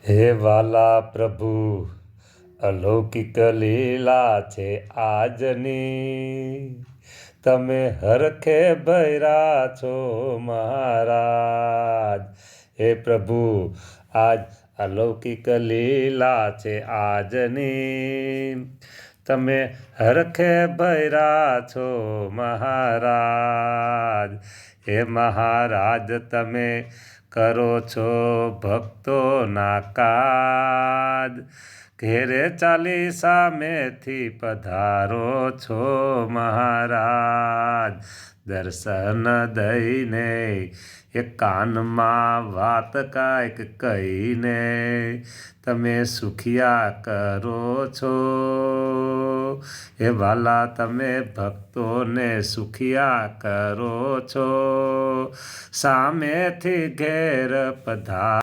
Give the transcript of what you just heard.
હે વાલા પ્રભુ, અલૌકિક લીલા છે આજની. તમે હરખે ભર્યા છો મહારાજ. હે પ્રભુ, આજ અલૌકિક લીલા છે આજની. તમે હરખે ભર્યા છો મહારાજ. હે મહારાજ, તમે કરો છો ભક્તોના કાજ. ઘેરે ચાલી સામેથી પધારો છો મહારાજ. દર્શન દઈને એ કાનમાં વાત કાંઈક કહીને તમે સુખિયા કરો છો. હે વાલા, તમે ભક્તોને સુખિયા કરો છો. સામેથી ઘેર પધારો